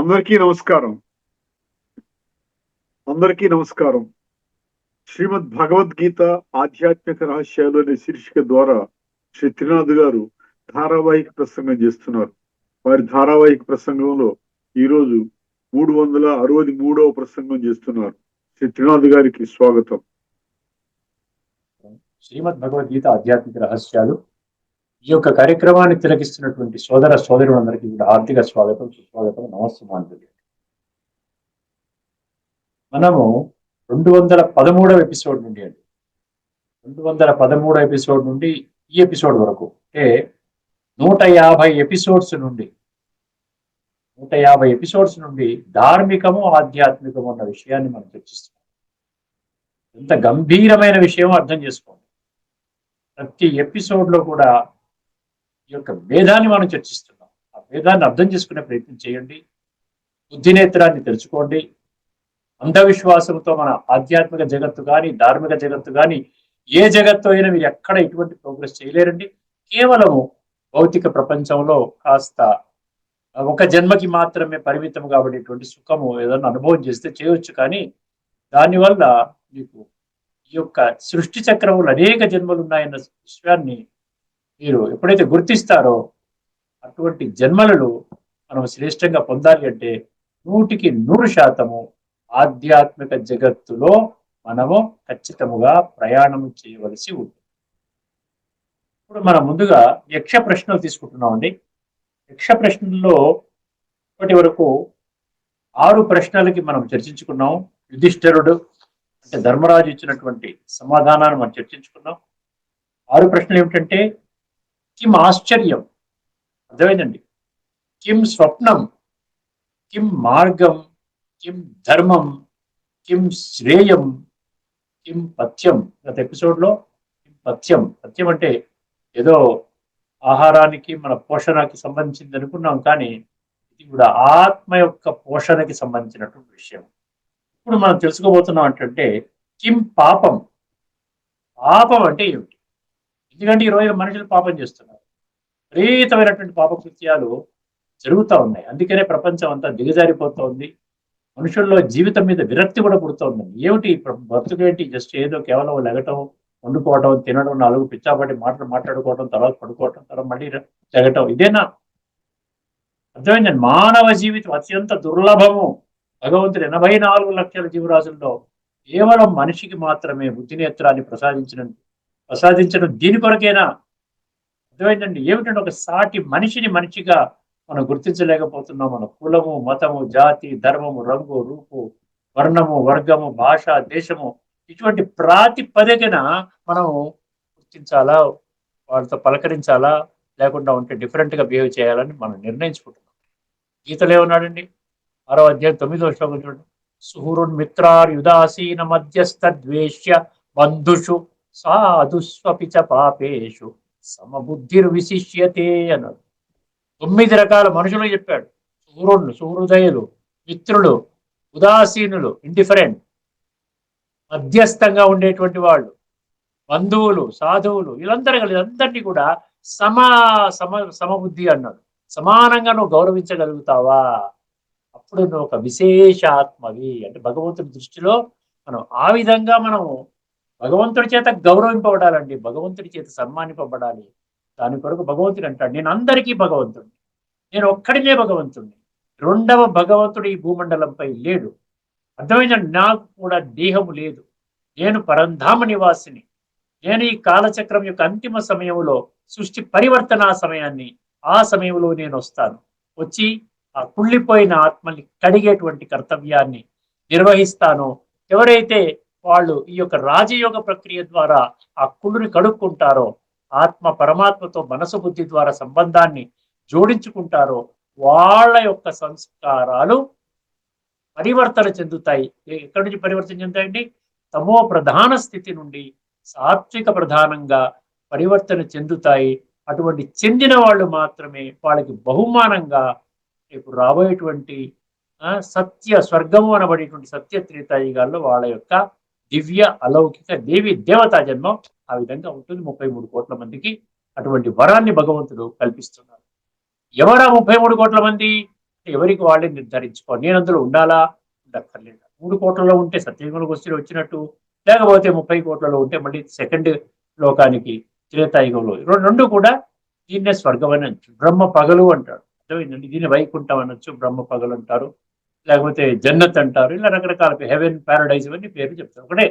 అందరికీ నమస్కారం. అందరికీ నమస్కారం. శ్రీమద్ భగవద్గీత ఆధ్యాత్మిక రహస్యాలు అనే శీర్షిక ద్వారా శ్రీ త్రినాథ్ గారు ధారావాహిక ప్రసంగం చేస్తున్నారు. వారి ధారావాహిక ప్రసంగంలో ఈరోజు 363వ ప్రసంగం చేస్తున్నారు. శ్రీ త్రినాథ్ గారికి స్వాగతం. శ్రీమద్ భగవద్గీత ఆధ్యాత్మిక రహస్యాలు ఈ యొక్క కార్యక్రమాన్ని తిలకిస్తున్నటువంటి సోదర సోదరులందరికీ కూడా హార్దిక స్వాగతం, సుస్వాగతం, నమస్సుమాంజలి. మనము 213వ ఎపిసోడ్ నుండి 213వ ఎపిసోడ్ నుండి ఈ ఎపిసోడ్ వరకు అంటే 150 ఎపిసోడ్స్ నుండి ధార్మికము ఆధ్యాత్మికము అన్న విషయాన్ని మనం చర్చిస్తున్నాం. ఎంత గంభీరమైన విషయం అర్థం చేసుకోండి. ప్రతి ఎపిసోడ్ లో కూడా ఈ యొక్క భేదాన్ని మనం చర్చిస్తున్నాం. ఆ భేదాన్ని అర్థం చేసుకునే ప్రయత్నం చేయండి. బుద్ధినేత్రాన్ని తెలుసుకోండి. అంధవిశ్వాసంతో మన ఆధ్యాత్మిక జగత్తు కానీ, ధార్మిక జగత్తు కానీ, ఏ జగత్తు అయినా మీరు ఎక్కడ ఇటువంటి ప్రోగ్రెస్ చేయలేరండి. కేవలము భౌతిక ప్రపంచంలో కాస్త ఒక జన్మకి మాత్రమే పరిమితం కాబడేటువంటి సుఖము ఏదైనా అనుభవం చేస్తే చేయవచ్చు. కానీ దానివల్ల మీకు ఈ యొక్క సృష్టి చక్రములు అనేక జన్మలు ఉన్నాయన్న విషయాన్ని మీరు ఎప్పుడైతే గుర్తిస్తారో అటువంటి జన్మలను మనం శ్రేష్టంగా పొందాలి అంటే 100% ఆధ్యాత్మిక జగత్తులో మనము ఖచ్చితముగా ప్రయాణం చేయవలసి ఉంటుంది. ఇప్పుడు మనం ముందుగా యక్ష ప్రశ్నలు తీసుకుంటున్నామండి. యక్ష ప్రశ్నల్లో ఇప్పటి వరకు 6 ప్రశ్నలకి మనం చర్చించుకున్నాం. యుధిష్ఠిరుడు అంటే ధర్మరాజు ఇచ్చినటువంటి సమాధానాన్ని మనం చర్చించుకున్నాం. 6 ప్రశ్నలు ఏమిటంటే, కిం ఆశ్చర్యం, అర్థమైందండి, కిం స్వప్నం, కిం మార్గం, కిం ధర్మం, కిం శ్రేయం, కిం పథ్యం. గత ఎపిసోడ్లో పథ్యం అంటే ఏదో ఆహారానికి మన పోషణకి సంబంధించింది అనుకున్నాం, కానీ ఇది కూడా ఆత్మ యొక్క పోషణకి సంబంధించినటువంటి విషయం. ఇప్పుడు మనం తెలుసుకోబోతున్నాం అంటే కిం పాపం. పాపం అంటే ఏమిటి? ఎందుకంటే ఈరోజు మనుషులు పాపం చేస్తున్నారు. విపరీతమైనటువంటి పాప కృత్యాలు జరుగుతూ ఉన్నాయి. అందుకనే ప్రపంచం అంతా దిగజారిపోతోంది. మనుషుల్లో జీవితం మీద విరక్తి కూడా పుడుతోందండి. ఏమిటి బతుకేంటి? జస్ట్ ఏదో కేవలం లెగటం, వండుకోవటం, తినడం, 4 పిచ్చాపాటి మాటలు మాట్లాడుకోవటం, తర్వాత పడుకోవటం, తర్వాత మళ్ళీ లెగటం, ఇదేనా? అర్థమైందండి. మానవ జీవితం అత్యంత దుర్లభము. భగవంతుడు 84 లక్షల జీవరాశుల్లో కేవలం మనిషికి మాత్రమే బుద్ధినేత్రాన్ని ప్రసాదించడం దీని కొరకేనా? అర్థమైందండి. ఏమిటంటే ఒక సాటి మనిషిని మనిషిగా మనం గుర్తించలేకపోతున్నాం. మన కులము, మతము, జాతి, ధర్మము, రంగు, రూపు, వర్ణము, వర్గము, భాష, దేశము, ఇటువంటి ప్రాతిపదికన మనం గుర్తించాలా, వాళ్ళతో పలకరించాలా, లేకుండా ఉంటే డిఫరెంట్గా బిహేవ్ చేయాలని మనం నిర్ణయించుకుంటున్నాం. గీతలో ఏమన్నాడండి? 6వ అధ్యాయం 9వ శ్లోకం చూడండి. సుహృన్మిత్రార్యుదాసీన మధ్యస్థ ద్వేష్య బంధుషు సాధుస్వపి చ పాపేషు సమబుద్ధిర్విశిష్యతే అన్నాడు. 9 రకాల మనుషులు చెప్పాడు. సుహృదయులు, మిత్రులు, ఉదాసీనులు, ఇండిఫరెంట్, మధ్యస్థంగా ఉండేటువంటి వాళ్ళు, బంధువులు, సాధువులు, వీళ్ళందరినీ కూడా సమబుద్ధి అన్నాడు. సమానంగా నువ్వు గౌరవించగలుగుతావా? అప్పుడు నువ్వు ఒక విశేష ఆత్మవి. అంటే భగవంతుడి దృష్టిలో మనం ఆ విధంగా మనము భగవంతుడి చేత గౌరవింపబడాలండి, భగవంతుడి చేత సన్మానింపబడాలి. దాని కొరకు భగవంతుడు అంటాడు, నేను అందరికీ భగవంతుడిని, నేను ఒక్కడినే భగవంతుడిని, రెండవ భగవంతుడు ఈ భూమండలంపై లేడు. అర్థమైందండి. నాకు కూడా దేహము లేదు, నేను పరంధామ నివాసిని, నేను ఈ కాలచక్రం యొక్క అంతిమ సమయంలో సృష్టి పరివర్తన సమయాన్ని, ఆ సమయంలో నేను వస్తాను. వచ్చి ఆ కుళ్ళిపోయిన ఆత్మని కడిగేటువంటి కర్తవ్యాన్ని నిర్వహిస్తాను. ఎవరైతే వాళ్ళు ఈ యొక్క రాజయోగ ప్రక్రియ ద్వారా ఆ కుళ్ళుని కడుక్కుంటారో, ఆత్మ పరమాత్మతో మనసు బుద్ధి ద్వారా సంబంధాన్ని జోడించుకుంటారో, వాళ్ళ యొక్క సంస్కారాలు పరివర్తన చెందుతాయి. ఎక్కడి నుంచి పరివర్తన చెందుతాయండి? తమో ప్రధాన స్థితి నుండి సాత్విక ప్రధానంగా పరివర్తన చెందుతాయి. అటువంటి చెందిన వాళ్ళు మాత్రమే వాళ్ళకి బహుమానంగా రేపు రాబోయేటువంటి సత్య స్వర్గము అనబడేటువంటి సత్య త్రేతాయుగాల్లో వాళ్ళ యొక్క దివ్య అలౌకిక దేవి దేవతా జన్మం ఆ విధంగా ఉంటుంది. 33 కోట్ల మందికి అటువంటి వరాన్ని భగవంతుడు కల్పిస్తున్నారు. ఎవరా 33 కోట్ల మంది? ఎవరికి వాళ్ళే నిర్ధారించుకోవాలి. నేను అందులో ఉండాలా, ఉండక్కర్లేదు. 3 కోట్లలో ఉంటే సత్యయుగంలోకి వచ్చినట్టు, లేకపోతే 30 కోట్లలో ఉంటే మళ్ళీ సెకండ్ లోకానికి త్రేతాయుగంలో. రెండు కూడా దీన్నే స్వర్గం అని అనొచ్చు. బ్రహ్మ పగలు అంటాడు. అర్థమైందండి. దీన్ని వైకుంఠం అనొచ్చు, బ్రహ్మ పగలు అంటారు, లేకపోతే జన్నత్ అంటారు. ఇలా రకరకాల హెవెన్, ప్యారడైజ్ ఇవన్నీ పేర్లు చెప్తారు. ఒకటే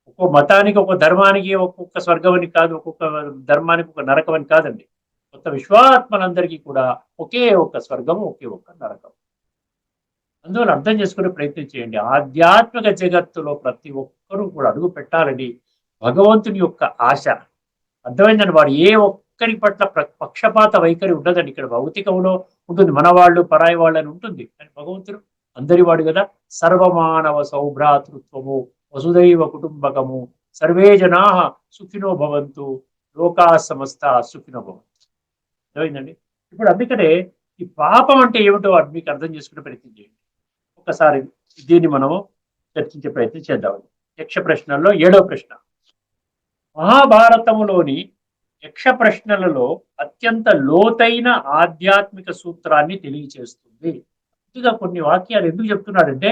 ఒక్కో మతానికి, ఒక్కో ధర్మానికి ఒక్కొక్క స్వర్గం అని కాదు, ఒక్కొక్క ధర్మానికి ఒక నరకం అని కాదండి. కొత్త విశ్వాత్మలందరికీ కూడా ఒకే ఒక్క స్వర్గం, ఒకే ఒక్క నరకం. అందువల్ల అర్థం చేసుకునే ప్రయత్నం చేయండి. ఆధ్యాత్మిక జగత్తులో ప్రతి ఒక్కరూ కూడా అడుగు పెట్టాలని భగవంతుని యొక్క ఆశ. అర్థమైందండి. వాడు ఏ ఒక్కరి పట్ల పక్షపాత వైఖరి ఉండదండి. ఇక్కడ భౌతికంలో ఉంటుంది, మన వాళ్ళు పరాయి వాళ్ళు అని ఉంటుంది, కానీ భగవంతుడు అందరి వాడు కదా. సర్వమానవ సౌభ్రాతృత్వము, వసుదైవ కుటుంబకము, సర్వే జనా సుఖినో భవంతు, లోకా సమస్త సుఖినో భవంతు. అర్థమైందండి. ఇప్పుడు అందుకనే ఈ పాపం అంటే ఏమిటో మీకు అర్థం చేసుకునే ప్రయత్నం చేయండి. ఒకసారి దీన్ని మనము చర్చించే ప్రయత్నం చేద్దాం. యక్ష ప్రశ్నల్లో 7వ ప్రశ్న. మహాభారతములోని యక్ష ప్రశ్నలలో అత్యంత లోతైన ఆధ్యాత్మిక సూత్రాన్ని తెలియచేస్తుంది. ఇదిగా కొన్ని వాక్యాలు ఎందుకు చెప్తున్నాడంటే,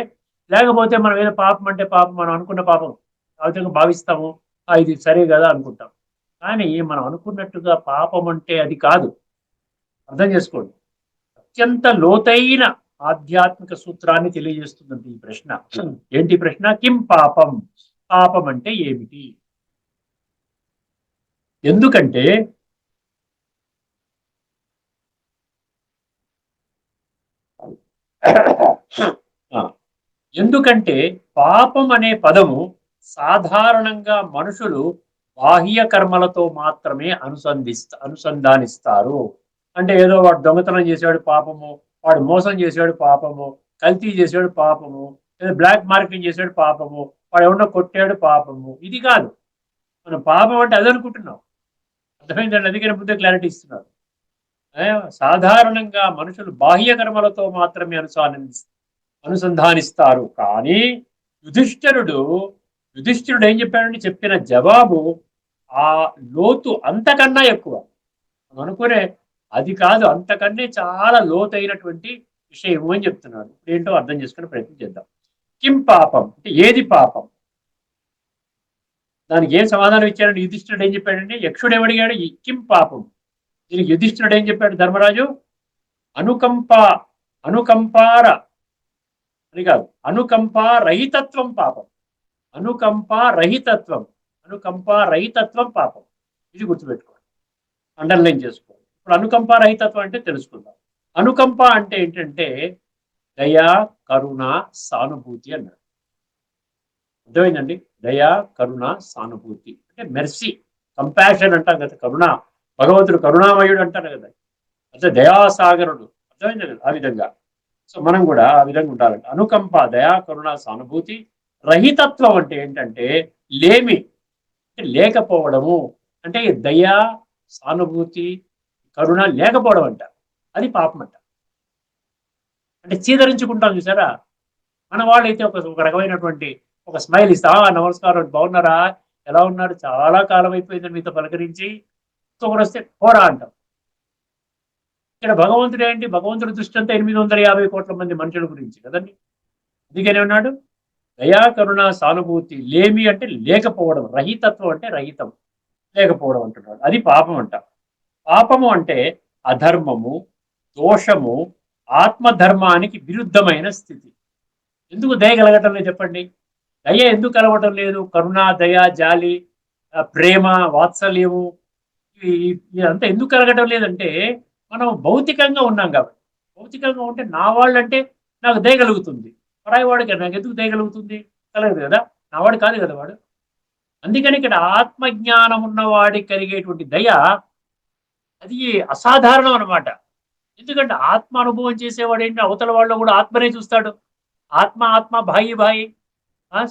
లేకపోతే మనం ఏదో పాపం అంటే పాపం, మనం అనుకున్న పాపం ఆ విధంగా భావిస్తాము, ఇది సరే కదా అనుకుంటాం. కానీ మనం అనుకున్నట్టుగా పాపం అంటే అది కాదు. అర్థం చేసుకోండి. అత్యంత లోతైన ఆధ్యాత్మిక సూత్రాన్ని తెలియజేస్తుందండి ఈ ప్రశ్న. ఏంటి ప్రశ్న? కిం పాపం, పాపం అంటే ఏమిటి? ఎందుకంటే ఎందుకంటే పాపం అనే పదము సాధారణంగా మనుషులు బాహ్య కర్మలతో మాత్రమే అనుసంధానిస్తారు. అంటే ఏదో వాడు దొంగతనం చేశాడు పాపము, వాడు మోసం చేశాడు పాపము, కల్తీ చేశాడు పాపము, లేదా బ్లాక్ మార్కెటింగ్ చేశాడు పాపము, వాడు ఎవడో కొట్టాడు పాపము. ఇది కాదు. మనం పాపం అంటే అది అనుకుంటున్నాం. అర్థమైందండి. అందుకని ముందే క్లారిటీ ఇస్తున్నారు. సాధారణంగా మనుషులు బాహ్య కర్మలతో మాత్రమే అనుసంధానిస్తారు. కానీ యుధిష్ఠిరుడు ఏం చెప్పాడంటే, చెప్పిన జవాబు ఆ లోతు అంతకన్నా ఎక్కువ. మనం అనుకునే అది కాదు, అంతకన్నా చాలా లోతైనటువంటి విషయము అని చెప్తున్నాడు. ఏంటో అర్థం చేసుకునే ప్రయత్నం చేద్దాం. కిం పాపం అంటే ఏది పాపం? దానికి ఏం సమాధానం ఇచ్చాడంటే, యుధిష్ఠిరుడు ఏం చెప్పాడంటే, యక్షుడు ఏమడిగాడు? కిం పాపం. దీనికి యుధిష్ఠిరుడు ఏం చెప్పాడు? ధర్మరాజు అనుకంపార అని కాదు, అనుకంపారహితత్వం పాపం. అనుకంపారహితత్వం పాపం. ఇది గుర్తుపెట్టుకోండి, అండర్లైన్ చేసుకోండి. ఇప్పుడు అనుకంపారహితత్వం అంటే తెలుసుకుందాం. అనుకంప అంటే ఏంటంటే దయా, కరుణ, సానుభూతి అన్నాడు. అర్థమైందండి. దయా, కరుణ, సానుభూతి అంటే మెర్సీ, కంపాషన్ అంటాం కదా. కరుణ, భగవంతుడు కరుణామయుడు అంటారు కదా. అంటే దయాసాగరుడు. అర్థమైంది కదా. ఆ విధంగా సో మనం కూడా ఆ విధంగా ఉండాలంటే అనుకంప, దయా, కరుణ, సానుభూతి. రహితత్వం అంటే ఏంటంటే లేమి, లేకపోవడము. అంటే దయా, సానుభూతి, కరుణ లేకపోవడం అంట. అది పాపం అంట. అంటే చీదరించుకుంటాం చూసారా. మన వాళ్ళు అయితే ఒక రకమైనటువంటి ఒక స్మైల్ ఇస్తా, నమస్కారం, బాగున్నారా, ఎలా ఉన్నారు, చాలా కాలం అయిపోయిందని మీతో పలకరించి ఒకరు వస్తే పోరా అంటాం. ఇక్కడ భగవంతుడు ఏంటి? భగవంతుడి దృష్టి అంతా 850 కోట్ల మంది మనుషుల గురించి కదండి. అందుకనే ఉన్నాడు దయా, కరుణ, సానుభూతి. లేమి అంటే లేకపోవడం, రహితత్వం అంటే రహితం, లేకపోవడం అంటున్నాడు. అది పాపం అంట. పాపము అంటే అధర్మము, దోషము, ఆత్మధర్మానికి విరుద్ధమైన స్థితి. ఎందుకు దయ కలగటం లేదు చెప్పండి? దయ ఎందుకు కలగటం లేదు? కరుణ, దయ, జాలి, ప్రేమ, వాత్సల్యము ఇదంతా ఎందుకు కలగటం లేదంటే మనం భౌతికంగా ఉన్నాం కాబట్టి. భౌతికంగా ఉంటే నా వాళ్ళంటే నాకు దయ కలుగుతుంది, పరాయి వాడికి నాకు ఎందుకు దయ కలుగుతుంది? కలగదు కదా, నా వాడు కాదు కదా వాడు. అందుకని ఇక్కడ ఆత్మజ్ఞానం ఉన్నవాడికి కలిగేటువంటి దయ అది అసాధారణం అనమాట. ఎందుకంటే ఆత్మ అనుభవం చేసేవాడు ఏంటి, అవతల వాళ్ళు కూడా ఆత్మనే చూస్తాడు. ఆత్మ భాయి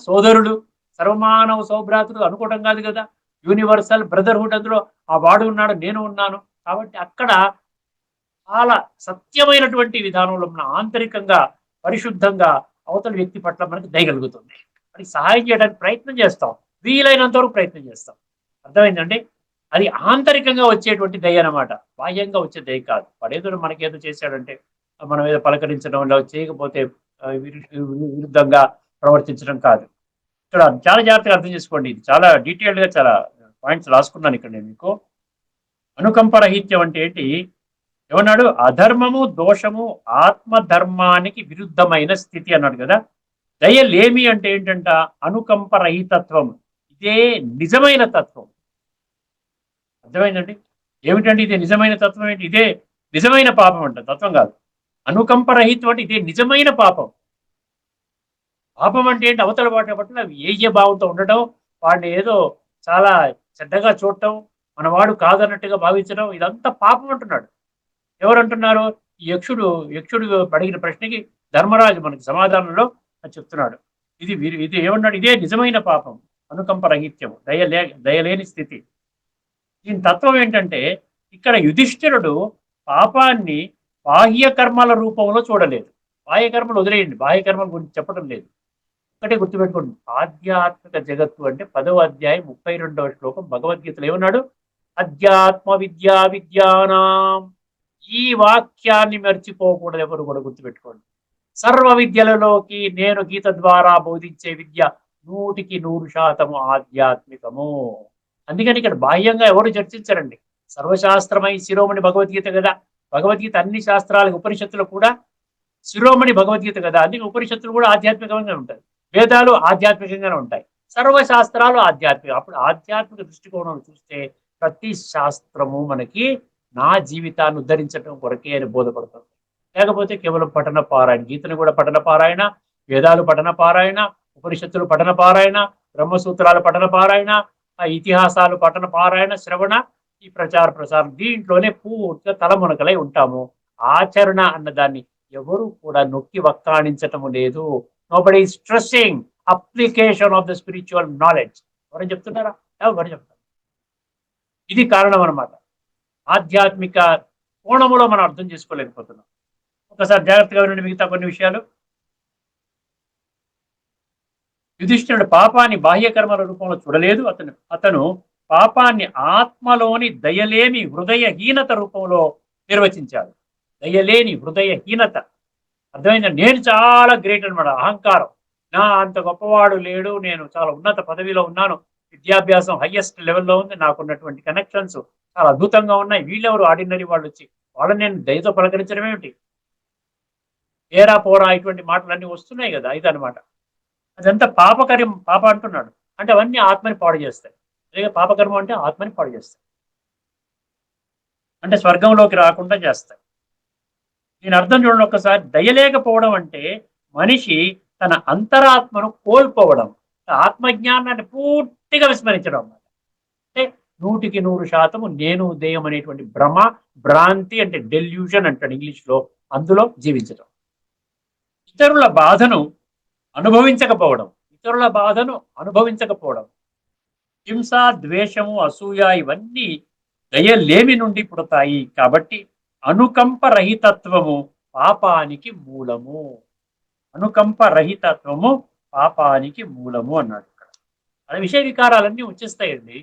సోదరుడు, సర్వమానవ సౌభ్రాతుడు అనుకోవటం కాదు కదా. యూనివర్సల్ బ్రదర్హుడ్, అందులో ఆ వాడు ఉన్నాడు, నేను ఉన్నాను. కాబట్టి అక్కడ చాలా సత్యమైనటువంటి విధానంలో మన ఆంతరికంగా పరిశుద్ధంగా అవతల వ్యక్తి పట్ల మనకి దయ కలుగుతుంది. అది సహాయం చేయడానికి ప్రయత్నం చేస్తాం, వీలైనంత వరకు ప్రయత్నం చేస్తాం. అర్థమైందండి. అది ఆంతరికంగా వచ్చేటువంటి దయ అనమాట, బాహ్యంగా వచ్చే దయ కాదు. వాడేదో మనకేదో చేశాడంటే మనం ఏదో పలకరించడం ఇలా చేయకపోతే విరుద్ధంగా ప్రవర్తించడం కాదు. ఇక్కడ చాలా జాగ్రత్తగా అర్థం చేసుకోండి. ఇది చాలా డీటెయిల్డ్ గా చాలా పాయింట్స్ రాసుకున్నాను ఇక్కడ నేను మీకు. అనుకంపరహిత్యం అంటే ఏంటి? ఏమన్నాడు? అధర్మము దోషము ఆత్మధర్మానికి విరుద్ధమైన స్థితి అన్నాడు కదా. దయలేమి అంటే ఏంటంట? అనుకంపరహితత్వం. ఇదే నిజమైన తత్వం. అర్థమైందండి? ఏమిటండి ఇదే నిజమైన తత్వం? ఏంటి? ఇదే నిజమైన పాపం అంట, తత్వం కాదు. అనుకంపరహితం అంటే ఇదే నిజమైన పాపం. పాపం అంటే ఏంటి? అవతల వాటి పట్ల ఏయ భావంతో ఉండటం, వాడిని ఏదో చాలా చెడ్డగా చూడటం, మనవాడు కాదన్నట్టుగా భావించడం, ఇదంతా పాపం అంటున్నాడు. ఎవరు అంటున్నారు? యక్షుడు యక్షుడు అడిగిన ప్రశ్నకి ధర్మరాజు మనకి సమాధానంలో చెప్తున్నాడు. ఇది ఏమన్నాడు? ఇదే నిజమైన పాపం, అనుకంప రహిత్యం, దయలేని స్థితి. దీని తత్వం ఏంటంటే, ఇక్కడ యుధిష్ఠిరుడు పాపాన్ని బాహ్య కర్మల రూపంలో చూడలేదు. బాహ్య కర్మలు వదిలేయండి, బాహ్య కర్మల గురించి చెప్పడం లేదు. ఒకటే గుర్తుపెట్టుకోండి, ఆధ్యాత్మిక జగత్తు అంటే 10వ అధ్యాయం 32వ శ్లోకం భగవద్గీతలో ఏమన్నాడు? అధ్యాత్మ విద్యా విద్యానాం. ఈ వాక్యాన్ని మర్చిపోకూడదు ఎవరు కూడా, గుర్తుపెట్టుకోండి. సర్వ విద్యలలోకి నేను గీత ద్వారా బోధించే విద్య 100% ఆధ్యాత్మికము. అందుకని ఇక్కడ బాహ్యంగా ఎవరు చర్చించరండి. సర్వశాస్త్రమై శిరోమణి భగవద్గీత కదా. భగవద్గీత అన్ని శాస్త్రాలకు, ఉపనిషత్తులు కూడా శిరోమణి భగవద్గీత కదా. అందుకే ఉపనిషత్తులు కూడా ఆధ్యాత్మికంగా ఉంటాయి, వేదాలు ఆధ్యాత్మికంగానే ఉంటాయి, సర్వశాస్త్రాలు ఆధ్యాత్మిక. అప్పుడు ఆధ్యాత్మిక దృష్టికోణం చూస్తే ప్రతి శాస్త్రము మనకి నా జీవితాన్ని ఉద్ధరించడం కొరకే అని బోధపడుతుంది. లేకపోతే కేవలం పఠన పారాయణ, గీతను కూడా పఠన పారాయణ, వేదాలు పఠన పారాయణ, ఉపనిషత్తులు పఠన పారాయణ, బ్రహ్మసూత్రాలు పఠన పారాయణ, ఇతిహాసాలు పఠన పారాయణ, శ్రవణ, ఈ ప్రచార ప్రసారం, దీంట్లోనే పూర్తిగా తలమునకలై ఉంటాము. ఆచరణ అన్నదాన్ని ఎవరు కూడా నొక్కి వక్కాణించటము లేదు. Nobody is stressing application of the spiritual knowledge. ఎవరైనా చెప్తున్నారా? ఎవరు చెప్తారు? ఇది కారణం అన్నమాట. ఆధ్యాత్మిక కోణములో మనం అర్థం చేసుకోలేకపోతున్నాం. ఒకసారి జాగ్రత్తగా వినండి మిగతా కొన్ని విషయాలు. యుధిష్ఠిరుడు పాపాన్ని బాహ్యకర్మల రూపంలో చూడలేదు. అతను పాపాన్ని ఆత్మలోని దయలేని హృదయహీనత రూపంలో నిర్వచించాడు. దయలేని హృదయహీనత అర్థమైందండి. నేను చాలా గ్రేట్ అనమాట, అహంకారం. నా అంత గొప్పవాడు లేడు, నేను చాలా ఉన్నత పదవిలో ఉన్నాను, విద్యాభ్యాసం హైయెస్ట్ లెవెల్లో ఉంది, నాకున్నటువంటి కనెక్షన్స్ చాలా అద్భుతంగా ఉన్నాయి, వీళ్ళెవరు ఆర్డినరీ వాళ్ళు వచ్చి వాళ్ళని నేను దయతో పలకరించడం ఏమిటి, ఏరా పోరా ఇటువంటి మాటలన్నీ వస్తున్నాయి కదా. ఇదనమాట. అదంతా పాప అంటున్నాడు. అంటే అవన్నీ ఆత్మని పాడు చేస్తాయి. అలాగే పాపకర్మ అంటే ఆత్మని పాడు చేస్తాయి, అంటే స్వర్గంలోకి రాకుండా చేస్తాయి. దీని అర్థం చూడండి ఒక్కసారి. దయలేకపోవడం అంటే మనిషి తన అంతరాత్మను కోల్పోవడం, ఆత్మజ్ఞానాన్ని పూర్తిగా విస్మరించడం అన్నమాట. అంటే 100% నేను దేయం అనేటువంటి భ్రాంతి, అంటే డెల్యూషన్ అంటాడు ఇంగ్లీష్లో, అందులో జీవించడం. ఇతరుల బాధను అనుభవించకపోవడం, హింస, ద్వేషము, అసూయ ఇవన్నీ దయలేమి నుండి పుడతాయి. కాబట్టి అనుకంప రహితత్వము పాపానికి మూలము. అనుకంప రహితత్వము పాపానికి మూలము అన్నాడు ఇక్కడ. అది విషయ వికారాలన్నీ వచ్చేస్తాయండి.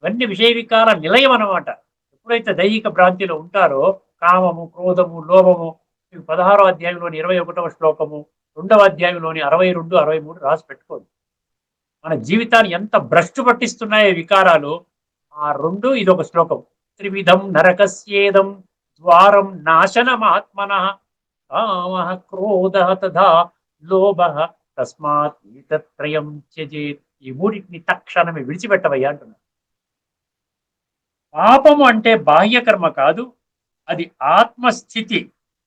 ఇవన్నీ విషయ వికార నిలయం అన్నమాట. ఎప్పుడైతే దైహిక భ్రాంతిలో ఉంటారో, కామము, క్రోధము, లోభము, 16వ అధ్యాయంలోని 21వ శ్లోకము, 2వ అధ్యాయంలోని 62, 63 రాసి పెట్టుకోండి. మన జీవితాన్ని ఎంత భ్రష్టు పట్టిస్తున్నాయో వికారాలు. ఆ రెండు, ఇదొక శ్లోకం. త్రివిధం నరకస్యేదం ద్వారం నాశనమాత్మన కామః క్రోధః తథా లోభః తస్మాత్ ఏతత్రయం త్యజేత్. ఈ మూడింటిని తక్షణమే విడిచిపెట్టవయ్యా అంటున్నాడు. పాపము అంటే బాహ్యకర్మ కాదు, అది ఆత్మస్థితి.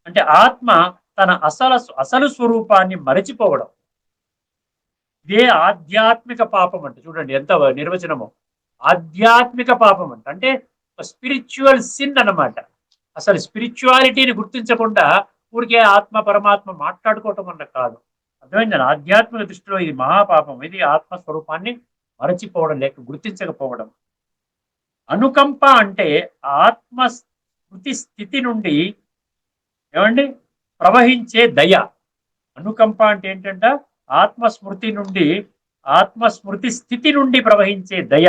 అంటే ఆత్మ తన అసలు స్వరూపాన్ని మరచిపోవడం. ఇదే ఆధ్యాత్మిక పాపం అంటే. చూడండి ఎంత నిర్వచనమో. ఆధ్యాత్మిక పాపం అంటే స్పిరిచువల్ సిన్ అన్నమాట. అసలు స్పిరిచువాలిటీని గుర్తించకుండా ఊరికే ఆత్మ పరమాత్మ మాట్లాడుకోవటం అన్న కాదు. అర్థమైందని. ఆధ్యాత్మిక దృష్టిలో ఇది మహాపాపం. ఇది ఆత్మస్వరూపాన్ని మరచిపోవడం, లేక గుర్తించకపోవడం. అనుకంప అంటే ఆత్మస్మృతి స్థితి నుండి ఏమండి ప్రవహించే దయ. అనుకంప అంటే ఏంటంటే ఆత్మస్మృతి స్థితి నుండి ప్రవహించే దయ.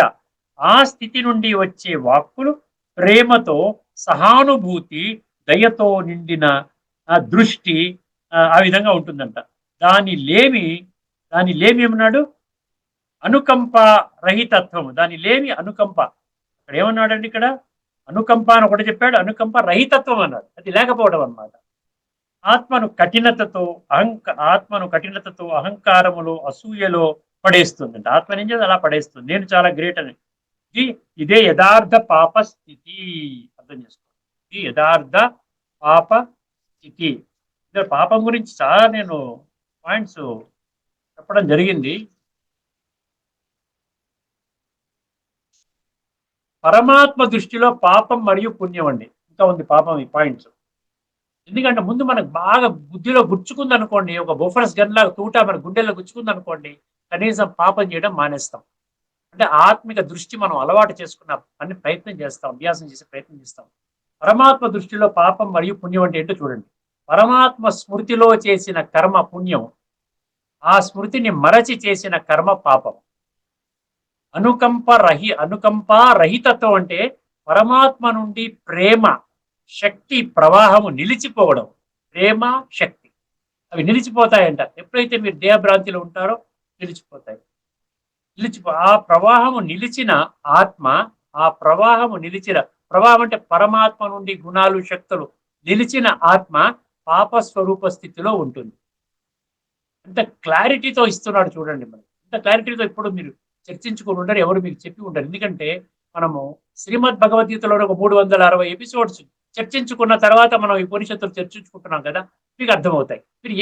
ఆ స్థితి నుండి వచ్చే వాక్కులు ప్రేమతో, సహానుభూతి, దయతో నిండిన దృష్టి, ఆ విధంగా ఉంటుందంట. దాని లేమి దాని లేమి ఏమన్నాడు? అనుకంప రహితత్వం. దాని లేమి అనుకంప. ఇక్కడ ఏమన్నాడండి? ఇక్కడ అనుకంప అని ఒకటి చెప్పాడు, అనుకంప రహితత్వం అన్నాడు. అది లేకపోవడం అన్నమాట. ఆత్మను కఠినతతో అహంకారములో అసూయలో పడేస్తుందంట. ఆత్మని ఏం చేసి అలా పడేస్తుంది, నేను చాలా గ్రేట్ అని. ఇదే యథార్థ పాప స్థితి. అర్థం చేసుకోండి, ఇది యథార్థ పాప స్థితి. పాపం గురించి చాలా నేను పాయింట్స్ చెప్పడం జరిగింది. పరమాత్మ దృష్టిలో పాపం మరియు పుణ్యం అండి. ఇంకా ఉంది పాపం ఈ పాయింట్స్. ఎందుకంటే ముందు మనకు బాగా బుద్ధిలో గుచ్చుకుంది అనుకోండి, ఒక బొఫర్స్ గన్ లాగా తూట మన గుండెల్లో గుచ్చుకుంది అనుకోండి, కనీసం పాపం చేయడం మానేస్తాం. అంటే ఆత్మిక దృష్టి మనం అలవాటు చేసుకున్న పని ప్రయత్నం చేస్తాం, అభ్యాసం చేసే ప్రయత్నం చేస్తాం. పరమాత్మ దృష్టిలో పాపం మరియు పుణ్యం అంటే ఏంటో చూడండి. పరమాత్మ స్మృతిలో చేసిన కర్మ పుణ్యం, ఆ స్మృతిని మరచి చేసిన కర్మ పాపం. అనుకంపా రహితత్వం అంటే పరమాత్మ నుండి ప్రేమ శక్తి ప్రవాహము నిలిచిపోవడం. ప్రేమ శక్తి అవి నిలిచిపోతాయంట. ఎప్పుడైతే మీరు దేహభ్రాంతిలో ఉంటారో నిలిచిపోతాయి. ఆ ప్రవాహము నిలిచిన ఆత్మ, ప్రవాహం అంటే పరమాత్మ నుండి గుణాలు శక్తులు నిలిచిన ఆత్మ పాప స్వరూప స్థితిలో ఉంటుంది. అంత క్లారిటీతో ఇస్తున్నాడు చూడండి. మనం ఇంత క్లారిటీతో ఇప్పుడు మీరు చర్చించుకుని ఉండరు, ఎవరు మీకు చెప్పి ఉండరు. ఎందుకంటే మనము శ్రీమద్ భగవద్గీతలో ఒక 360 ఎపిసోడ్స్ చర్చించుకున్న తర్వాత మనం ఈ ఉపనిషత్తులు చర్చించుకుంటున్నాం కదా, మీకు అర్థమవుతాయి. మీరు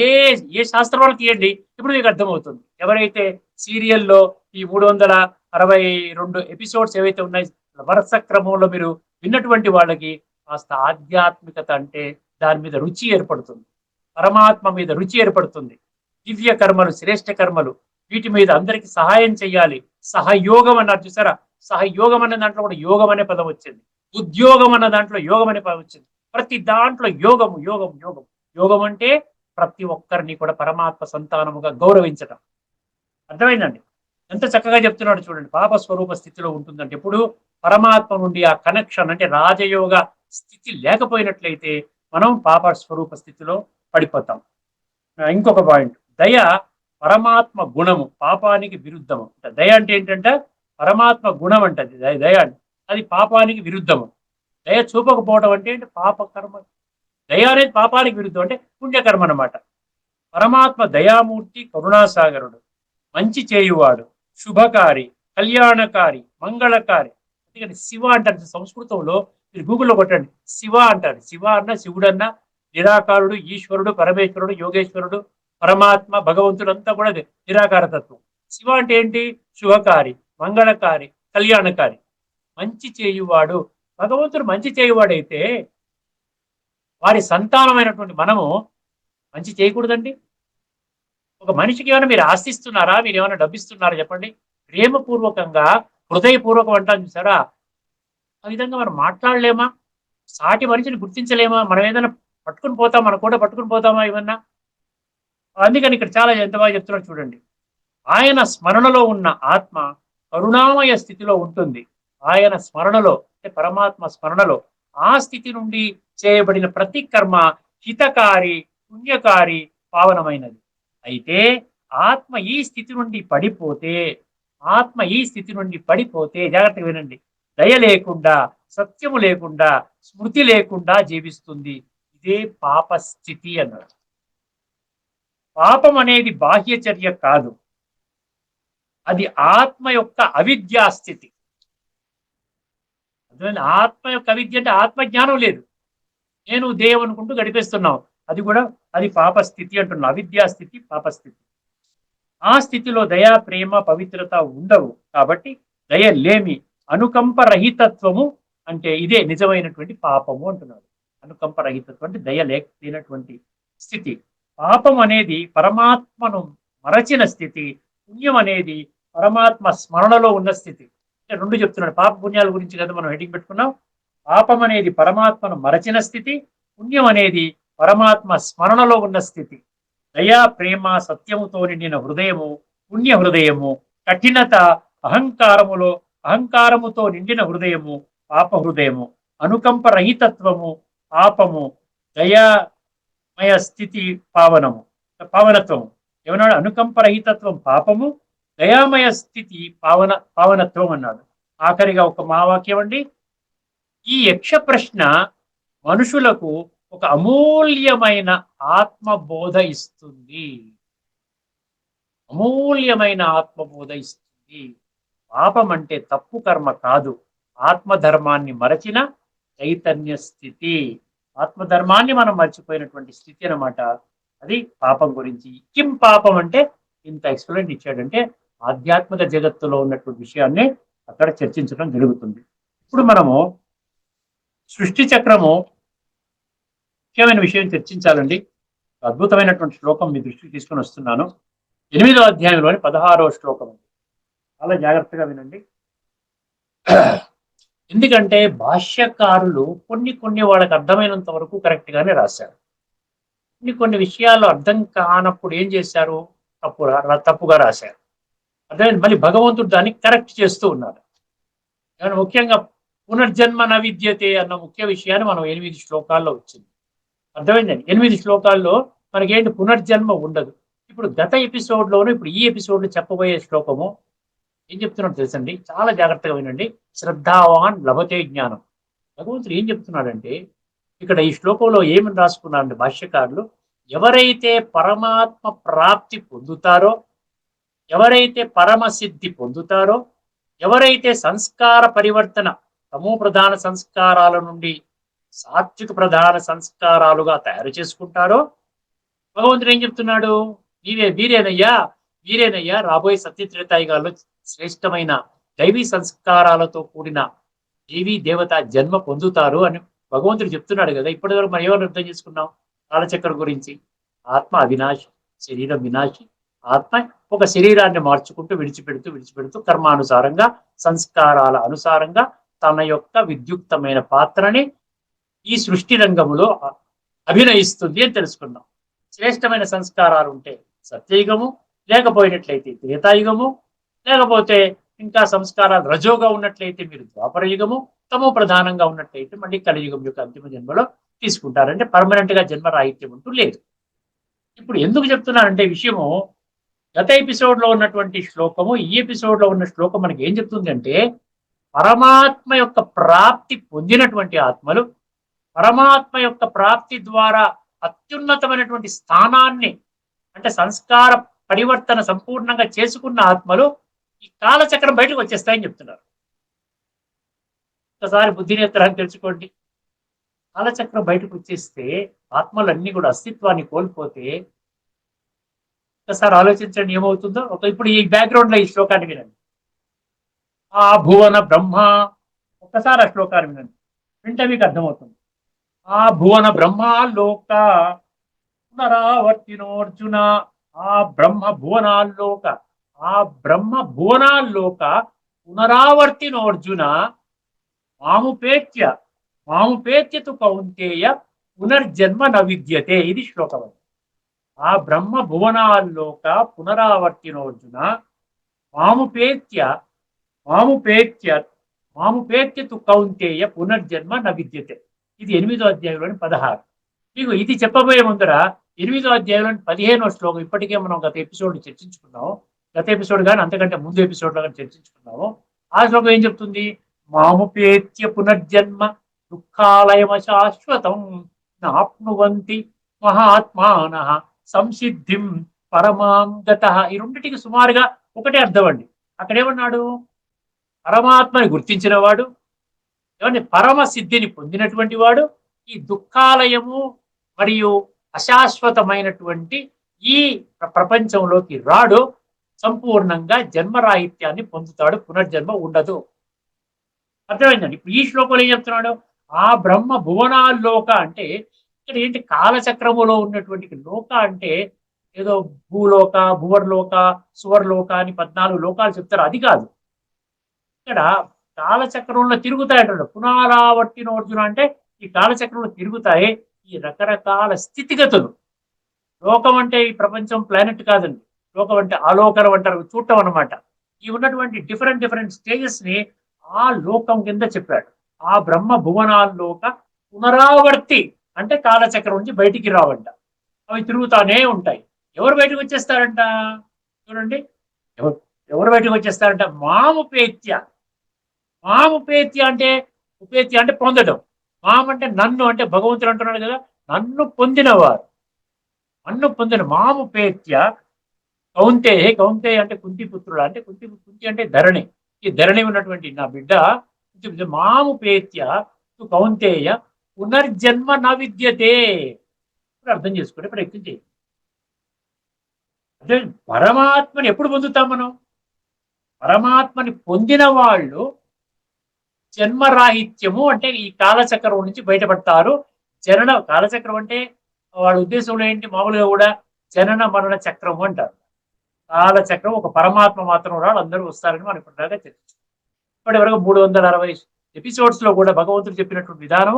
ఏ శాస్త్రంలో తీయండి, ఇప్పుడు మీకు అర్థమవుతుంది. ఎవరైతే సీరియల్లో ఈ 362 ఎపిసోడ్స్ ఏవైతే ఉన్నాయి వరుస క్రమంలో మీరు విన్నటువంటి వాళ్ళకి కాస్త ఆధ్యాత్మికత అంటే దాని మీద రుచి ఏర్పడుతుంది, పరమాత్మ మీద రుచి ఏర్పడుతుంది. దివ్య కర్మలు, శ్రేష్ఠ కర్మలు, వీటి మీద అందరికి సహాయం చేయాలి. సహయోగం అన్నారు చూసారా? సహయోగం అనే దాంట్లో కూడా యోగం అనే పదం వచ్చింది. ఉద్యోగం అన్న దాంట్లో యోగం అనే పదం వచ్చింది. ప్రతి దాంట్లో యోగము యోగం యోగం. యోగం అంటే ప్రతి ఒక్కరిని కూడా పరమాత్మ సంతానముగా గౌరవించటం. అర్థమైందండి? ఎంత చక్కగా చెప్తున్నాడు చూడండి. పాప స్వరూప స్థితిలో ఉంటుందంటే ఎప్పుడు పరమాత్మ నుండి ఆ కనెక్షన్ అంటే రాజయోగ స్థితి లేకపోయినట్లయితే మనం పాప స్వరూప స్థితిలో పడిపోతాం. ఇంకొక పాయింట్, దయ పరమాత్మ గుణము, పాపానికి విరుద్ధము. దయ అంటే ఏంటంటే పరమాత్మ గుణం అంటది దయ. అది పాపానికి విరుద్ధము. దయ చూపకపోవడం అంటే పాప కర్మ. దయ అనేది పాపానికి విరుద్ధం అంటే పుణ్యకర్మ అన్నమాట. పరమాత్మ దయామూర్తి, కరుణాసాగరుడు, మంచి చేయువాడు, శుభకారి, కళ్యాణకారి, మంగళకారి. అందుకని శివ అంటారు సంస్కృతంలో. మీరు గూగుల్లో కొట్టండి, శివ అంటారు. శివ అన్న శివుడన్న నిరాకారుడు, ఈశ్వరుడు, పరమేశ్వరుడు, యోగేశ్వరుడు, పరమాత్మ, భగవంతుడు అంతా కూడా నిరాకార తత్వం. శివ అంటే ఏంటి? శుభకారి, మంగళకారి, కళ్యాణకారి, మంచి చేయువాడు. భగవంతుడు మంచి చేయువాడైతే వారి సంతానమైనటువంటి మనము మంచి చేయకూడదండి? ఒక మనిషికి ఏమైనా మీరు ఆశిస్తున్నారా? మీరు ఏమైనా డబ్బిస్తున్నారా? చెప్పండి. ప్రేమపూర్వకంగా, హృదయపూర్వకం అంటాం చూసారా? ఆ విధంగా మనం మాట్లాడలేమా? సాటి మనిషిని గుర్తించలేమా? మనం ఏదైనా పట్టుకుని పోతాం, మనం కూడా పట్టుకుని పోతామా ఏమన్నా? అందుకని ఇక్కడ చాలా ఎంత బాగా చెప్తున్నాడు చూడండి. ఆయన స్మరణలో ఉన్న ఆత్మ కరుణామయ స్థితిలో ఉంటుంది. ఆయన స్మరణలో అంటే పరమాత్మ స్మరణలో ఆ స్థితి నుండి చేయబడిన ప్రతి కర్మ హితకారి, పుణ్యకారి, పావనమైనది. అయితే ఆత్మ ఈ స్థితి నుండి పడిపోతే జాగ్రత్తగా వినండి, దయ లేకుండా, సత్యము లేకుండా, స్మృతి లేకుండా జీవిస్తుంది. ఇదే పాప స్థితి అన్నాడు. పాపం అనేది బాహ్యచర్య కాదు, అది ఆత్మ యొక్క అవిద్యా స్థితి. ఆత్మ యొక్క అవిద్య అంటే ఆత్మజ్ఞానం లేదు, నేను దేవం అనుకుంటూ గడిపేస్తున్నావు. అది పాపస్థితి అంటున్నా. అవిద్యా స్థితి పాపస్థితి. ఆ స్థితిలో దయా, ప్రేమ, పవిత్రత ఉండవు. కాబట్టి దయ లేమి, అనుకంప రహితత్వము అంటే ఇదే నిజమైనటువంటి పాపము అంటున్నాడు. అనుకంప రహితత్వం అంటే దయ లేనటువంటి స్థితి. పాపం అనేది పరమాత్మను మరచిన స్థితి, పుణ్యం అనేది పరమాత్మ స్మరణలో ఉన్న స్థితి. అంటే రెండు చెప్తున్నాడు. పాప పుణ్యాల గురించి కదా మనం హెడ్డింగ్ పెట్టుకున్నాం. పాపం అనేది పరమాత్మను మరచిన స్థితి, పుణ్యం అనేది పరమాత్మ స్మరణలో ఉన్న స్థితి. దయా, ప్రేమ, సత్యముతో నిండిన హృదయము పుణ్య హృదయము. కఠినత, అహంకారముతో నిండిన హృదయము పాప హృదయము. అనుకంప రహితత్వము పాపము. దయా మయ స్థితి పావనము, పావనత్వము. ఏమన్నాడు? అనుకంపరహితత్వం పాపము, దయామయ స్థితి పావనత్వం అన్నాడు. ఆఖరిగా ఒక మా వాక్యం అండి. ఈ యక్ష ప్రశ్న మనుషులకు ఒక అమూల్యమైన ఆత్మబోధ ఇస్తుంది. అమూల్యమైన ఆత్మబోధ ఇస్తుంది. పాపం అంటే తప్పు కర్మ కాదు, ఆత్మధర్మాన్ని మరచిన చైతన్య స్థితి. ఆత్మధర్మాన్ని మనం మర్చిపోయినటువంటి స్థితి అన్నమాట. అది పాపం గురించి. కిం పాపం అంటే ఇంత ఎక్స్ప్లెయిన్ ఇచ్చాడంటే ఆధ్యాత్మిక జగత్తులో ఉన్నటువంటి విషయాన్ని అక్కడ చర్చించడం జరుగుతుంది. ఇప్పుడు మనము సృష్టి చక్రము ముఖ్యమైన విషయం చర్చించాలండి. అద్భుతమైనటువంటి శ్లోకం మీ దృష్టికి తీసుకొని వస్తున్నాను. 8వ అధ్యాయంలోని 16వ శ్లోకం. చాలా జాగ్రత్తగా వినండి. ఎందుకంటే భాష్యకారులు కొన్ని వాళ్ళకి అర్థమైనంత వరకు కరెక్ట్ గానే రాశారు. కొన్ని విషయాలు అర్థం కానప్పుడు ఏం చేశారు? తప్పుగా రాశారు. అర్థమైంది. మళ్ళీ భగవంతుడు దాన్ని కరెక్ట్ చేస్తూ ఉన్నారు. ముఖ్యంగా పునర్జన్మ నవిద్యతే అన్న ముఖ్య విషయాన్ని మనం 8 శ్లోకాల్లో వచ్చింది. అర్థమైందండి. 8 శ్లోకాల్లో మనకేంటి? పునర్జన్మ ఉండదు. ఇప్పుడు గత ఎపిసోడ్ లోను ఇప్పుడు ఈ ఎపిసోడ్ లో చెప్పబోయే శ్లోకము ఏం చెప్తున్నాడు తెలుసండి? చాలా జాగ్రత్తగా వినండి. శ్రద్ధావాన్ లభతే జ్ఞానం. భగవంతుడు ఏం చెప్తున్నాడంటే ఇక్కడ ఈ శ్లోకంలో ఏమని రాసుకున్నారంటే భాష్యకారులు, ఎవరైతే పరమాత్మ ప్రాప్తి పొందుతారో, ఎవరైతే పరమసిద్ధి పొందుతారో, ఎవరైతే సంస్కార పరివర్తన తమో ప్రధాన సంస్కారాల నుండి సాత్విక ప్రధాన సంస్కారాలుగా తయారు చేసుకుంటారో, భగవంతుడు ఏం చెప్తున్నాడు? వీరేనయ్యా రాబోయే సత్యత్రేతాయుగాల్లో శ్రేష్టమైన దైవీ సంస్కారాలతో కూడిన దేవీ దేవత జన్మ పొందుతారు అని భగవంతుడు చెప్తున్నాడు కదా. ఇప్పటివరకు మనం ఎవరు అర్థం చేసుకున్నాం? కాలచక్ర గురించి. ఆత్మ అవినాశి, శరీరం వినాశి. ఆత్మ ఒక శరీరాన్ని మార్చుకుంటూ విడిచిపెడుతూ కర్మానుసారంగా సంస్కారాల అనుసారంగా తన యొక్క విద్యుక్తమైన పాత్రని ఈ సృష్టి రంగములో అభినయిస్తుంది అని తెలుసుకున్నాం. శ్రేష్టమైన సంస్కారాలు ఉంటే సత్యయుగము, లేకపోయినట్లయితే త్రేతాయుగము, లేకపోతే ఇంకా సంస్కారాలు రజోగా ఉన్నట్లయితే మీరు ద్వాపర యుగము, తమో ప్రధానంగా ఉన్నట్లయితే మళ్ళీ కలియుగం యొక్క అంతిమ జన్మలో తీసుకుంటారంటే పర్మనెంట్ గా జన్మ రాహిత్యం అంటూ లేదు. ఇప్పుడు ఎందుకు చెప్తున్నానంటే విషయము, గత ఎపిసోడ్ లో ఉన్నటువంటి శ్లోకము ఈ ఎపిసోడ్ లో ఉన్న శ్లోకం మనకి ఏం చెప్తుంది అంటే, పరమాత్మ యొక్క ప్రాప్తి పొందినటువంటి ఆత్మలు, పరమాత్మ యొక్క ప్రాప్తి ద్వారా అత్యున్నతమైనటువంటి స్థానాన్ని అంటే సంస్కార పరివర్తన సంపూర్ణంగా చేసుకున్న ఆత్మలు ఈ కాలచక్రం బయటకు వచ్చేస్తాయని చెప్తున్నారు. ఒకసారి బుద్ధినేత్రాన్ని తెలుసుకోండి. కాలచక్రం బయటకు వచ్చేస్తే ఆత్మలన్నీ కూడా అస్తిత్వాన్ని కోల్పోతే ఒకసారి ఆలోచించండి ఏమవుతుందో. ఇప్పుడు ఈ బ్యాక్గ్రౌండ్ లో ఈ శ్లోకాన్ని వినండి. ఆ భువన బ్రహ్మ, ఒక్కసారి ఆ శ్లోకాన్ని వినండి, వింటే మీకు అర్థమవుతుంది. ఆ భువన బ్రహ్మాల్లోక పునరావర్తినోర్జున. ఆ బ్రహ్మ భువనాల్లోక పునరావర్తినోర్జున మాముపేత్యతు కౌంతేయ పునర్జన్మ న విద్యతే. ఇది శ్లోకం. ఆ బ్రహ్మ భువనాల్లోక పునరావర్తినోర్జున మాముపేత్యతు కౌంతేయ పునర్జన్మ న విద్యతే. ఇది 8వ అధ్యాయంలోని 16. మీకు ఇది చెప్పబోయే ముందర 8వ అధ్యాయంలోని 15వ శ్లోకం ఇప్పటికే మనం గత ఎపిసోడ్ చర్చించుకున్నాము. గత ఎపిసోడ్ కానీ అంతకంటే ముందు ఎపిసోడ్ లో కానీ చర్చించుకున్నాము. ఆ శ్లోకం ఏం చెప్తుంది? మాముపేత్య పునర్జన్మ దుఃఖాలయమ శాశ్వతం నాప్నువంతి మహాత్మాన సంసిద్ధిం పరమాం గతః. ఈ రెండిటికి సుమారుగా ఒకటే అర్థం అండి. అక్కడ ఏమన్నాడు? పరమాత్మని గుర్తించిన వాడు, ఏమంటే పరమ సిద్ధిని పొందినటువంటి వాడు ఈ దుఃఖాలయము మరియు అశాశ్వతమైనటువంటి ఈ ప్రపంచంలోకి రాడు, సంపూర్ణంగా జన్మరాహిత్యాన్ని పొందుతాడు, పునర్జన్మ ఉండదు. అర్థమైందండి. ఇప్పుడు ఈ శ్లోకంలో ఏం చెప్తున్నాడు? ఆ బ్రహ్మ భువనాల్లోక అంటే ఇక్కడ ఏంటి? కాలచక్రములో ఉన్నటువంటి లోక అంటే ఏదో భూలోక, భువర్లోక, సువర్లోక అని 14 లోకాలు చెప్తారు. అది కాదు. ఇక్కడ కాలచక్రంలో తిరుగుతాయంటాడు. పునరావర్తినోర్జున అంటే ఈ కాలచక్రంలో తిరుగుతాయి ఈ రకరకాల స్థితిగతులు. లోకం అంటే ఈ ప్రపంచం ప్లానెట్ కాదండి. లోకం అంటే ఆలోకనం అంటారు, చూడటం అనమాట. ఈ ఉన్నటువంటి డిఫరెంట్ స్టేజెస్ ని ఆ లోకం కింద చెప్పాడు. ఆ బ్రహ్మ భువనాల్లోక పునరావర్తి అంటే కాలచక్రం నుంచి బయటికి రావంట. అవి తిరుగుతానే ఉంటాయి. ఎవరు బయటకు వచ్చేస్తారంట? చూడండి, ఎవరు ఎవరు బయటకు వచ్చేస్తారంట? మాముపేత్య. మాముపేత్య అంటే, ఉపేత్య అంటే పొందడం. మాం అంటే నన్ను, అంటే భగవంతుడు అంటున్నాడు కదా, నన్ను పొందినవారు, నన్ను పొందిన మాముపేత్య కౌంతేయ. కౌంతేయ అంటే కుంతి పుత్రుడు, అంటే కుంతి అంటే ధరణి. ఈ ధరణి ఉన్నటువంటి నా బిడ్డ మాముపేత్య కౌంతేయ పునర్జన్మ నా విద్యతే. ఇప్పుడు అర్థం చేసుకునే ప్రయత్నం చేయి. అంటే పరమాత్మని ఎప్పుడు పొందుతాం మనం? పరమాత్మని పొందిన వాళ్ళు జన్మరాహిత్యము అంటే ఈ కాలచక్రం నుంచి బయటపడతారు. జనన కాలచక్రం అంటే వాళ్ళ ఉద్దేశంలో ఏంటి? మామూలుగా కూడా జనన మరణ చక్రం అంటారు. కాలచక్రం ఒక పరమాత్మ మాత్రం రాడు, అందరూ వస్తారని మనం ఇప్పటిదాకా చర్చించాం. ఇప్పటి వరకు 360 ఎపిసోడ్స్ లో కూడా భగవంతుడు చెప్పినటువంటి విధానం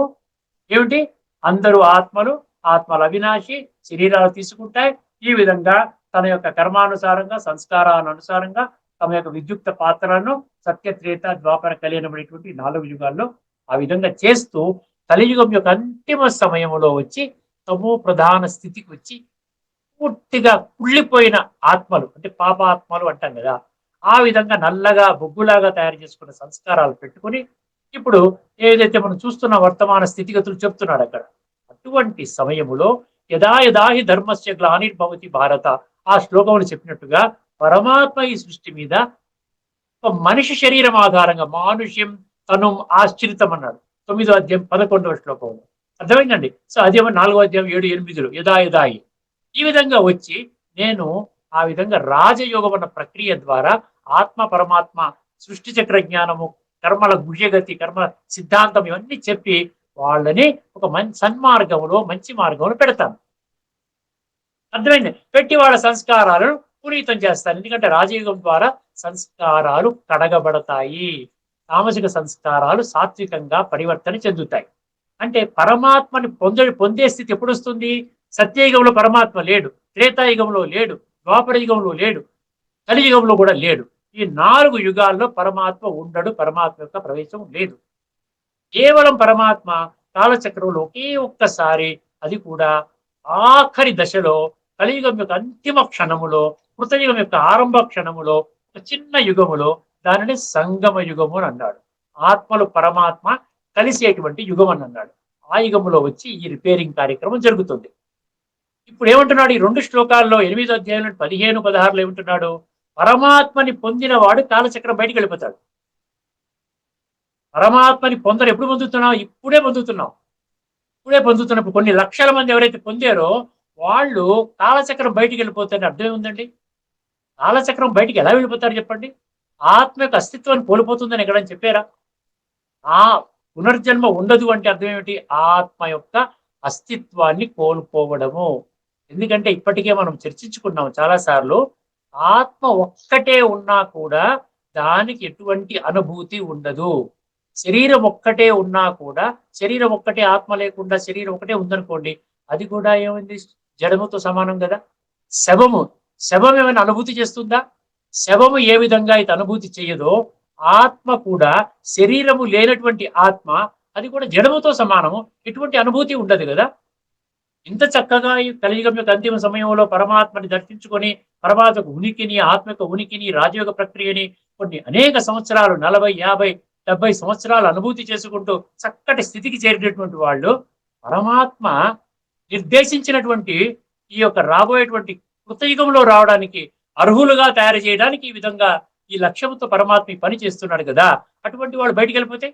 ఏమిటి? అందరూ ఆత్మలు, ఆత్మల అవినాశి, శరీరాలు తీసుకుంటాయి. ఈ విధంగా తన యొక్క కర్మానుసారంగా, సంస్కారానుసారంగా తమ యొక్క విద్యుక్త పాత్రలను సత్యత్రేత ద్వాపర కలియనబడేటువంటి 4 యుగాల్లో ఆ విధంగా చేస్తూ కలియుగం యొక్క అంతిమ సమయంలో వచ్చి తమో ప్రధాన స్థితికి వచ్చి పూర్తిగా కుళ్ళిపోయిన ఆత్మలు, అంటే పాపాత్మలు అంటాం కదా, ఆ విధంగా నల్లగా బొగ్గులాగా తయారు చేసుకున్న సంస్కారాలు పెట్టుకుని ఇప్పుడు ఏదైతే మనం చూస్తున్న వర్తమాన స్థితిగతులు చెప్తున్నాడు అక్కడ. అటువంటి సమయములో యదా యదా హి ధర్మస్య గ్లానిర్భవతి భారత, ఆ శ్లోకములు చెప్పినట్టుగా పరమాత్మ ఈ సృష్టి మీద ఒక మనిషి శరీరం ఆధారంగా మానుష్యం తను ఆశ్రితం అన్నాడు 9వ అధ్యాయం 11వ శ్లోకంలో. అర్థమైందండి? సో అదేమో 4వ అధ్యాయం 7, 8లో యదా యదాయి ఈ విధంగా వచ్చి నేను ఆ విధంగా రాజయోగం అన్న ప్రక్రియ ద్వారా ఆత్మ పరమాత్మ సృష్టి చక్ర జ్ఞానము, కర్మల గుహ్యగతి, కర్మ సిద్ధాంతం ఇవన్నీ చెప్పి వాళ్ళని ఒక సన్మార్గంలో, మంచి మార్గంలో పెడతాను. అర్థమైంది? పెట్టి వాళ్ళ సంస్కారాలను పునీతం చేస్తాను. ఎందుకంటే రాజయోగం ద్వారా సంస్కారాలు కడగబడతాయి, తామసిక సంస్కారాలు సాత్వికంగా పరివర్తన చెందుతాయి. అంటే పరమాత్మని పొందే స్థితి ఎప్పుడు వస్తుంది? సత్యయుగంలో పరమాత్మ లేడు, త్రేతాయుగంలో లేడు, ద్వాపర యుగంలో లేడు, కలియుగంలో కూడా లేడు. ఈ 4 యుగాల్లో పరమాత్మ ఉండడు, పరమాత్మ యొక్క ప్రవేశం లేదు. కేవలం పరమాత్మ కాలచక్రంలో ఒకే ఒక్కసారి, అది కూడా ఆఖరి దశలో, కలియుగం యొక్క అంతిమ క్షణములో, కృతయుగం యొక్క ఆరంభ క్షణములో, ఒక చిన్న యుగములో, దానిని సంగమ యుగము అని అన్నాడు. ఆత్మలు పరమాత్మ కలిసేటువంటి యుగం అని అన్నాడు. ఆ యుగములో వచ్చి ఈ రిపేరింగ్ కార్యక్రమం జరుగుతుంది. ఇప్పుడు ఏమంటున్నాడు ఈ 2 శ్లోకాల్లో 8వ అధ్యాయంలో 15, 16లో ఏమంటున్నాడు? పరమాత్మని పొందిన వాడు కాలచక్రం బయటికి వెళ్ళిపోతాడు. పరమాత్మని ఎప్పుడు పొందుతున్నావు? ఇప్పుడే పొందుతున్నావు. ఇప్పుడే పొందుతున్నప్పుడు కొన్ని లక్షల మంది ఎవరైతే పొందారో వాళ్ళు కాలచక్రం బయటికి వెళ్ళిపోతారని అర్థం ఏముందండి? కాలచక్రం బయటికి ఎలా వెళ్ళిపోతారు చెప్పండి? ఆత్మ యొక్క అస్తిత్వాన్ని కోల్పోతుందని ఎక్కడని చెప్పారా? ఆ పునర్జన్మ ఉండదు అంటే అర్థం ఏమిటి? ఆత్మ యొక్క అస్తిత్వాన్ని కోల్పోవడము. ఎందుకంటే ఇప్పటికే మనం చర్చించుకున్నాం చాలాసార్లు, ఆత్మ ఒక్కటే ఉన్నా కూడా దానికి ఎటువంటి అనుభూతి ఉండదు. శరీరం ఒక్కటే ఉన్నా కూడా, శరీరం ఒక్కటే, ఆత్మ లేకుండా శరీరం ఒకటే ఉందనుకోండి, అది కూడా ఏమైంది? జడముతో సమానం కదా. శవం ఏమైనా అనుభూతి చేస్తుందా? శవము ఏ విధంగా అయితే అనుభూతి చేయదో, ఆత్మ కూడా, శరీరము లేనటువంటి ఆత్మ, అది కూడా జడముతో సమానము, ఎటువంటి అనుభూతి ఉండదు కదా. ఇంత చక్కగా ఈ కలియుగం యొక్క అంతిమ సమయంలో పరమాత్మని దర్శించుకొని పరమాత్మకు ఉనికిని, ఆత్మ యొక్క ఉనికిని, రాజయోగ ప్రక్రియని కొన్ని అనేక సంవత్సరాలు, 40, 50, 70 సంవత్సరాలు అనుభూతి చేసుకుంటూ చక్కటి స్థితికి చేరినటువంటి వాళ్ళు పరమాత్మ నిర్దేశించినటువంటి ఈ యొక్క రాబోయేటువంటి కృతయుగంలో రావడానికి అర్హులుగా తయారు చేయడానికి ఈ విధంగా ఈ లక్ష్యంతో పరమాత్మ పని చేస్తున్నాడు కదా. అటువంటి వాళ్ళు బయటికి వెళ్ళిపోతే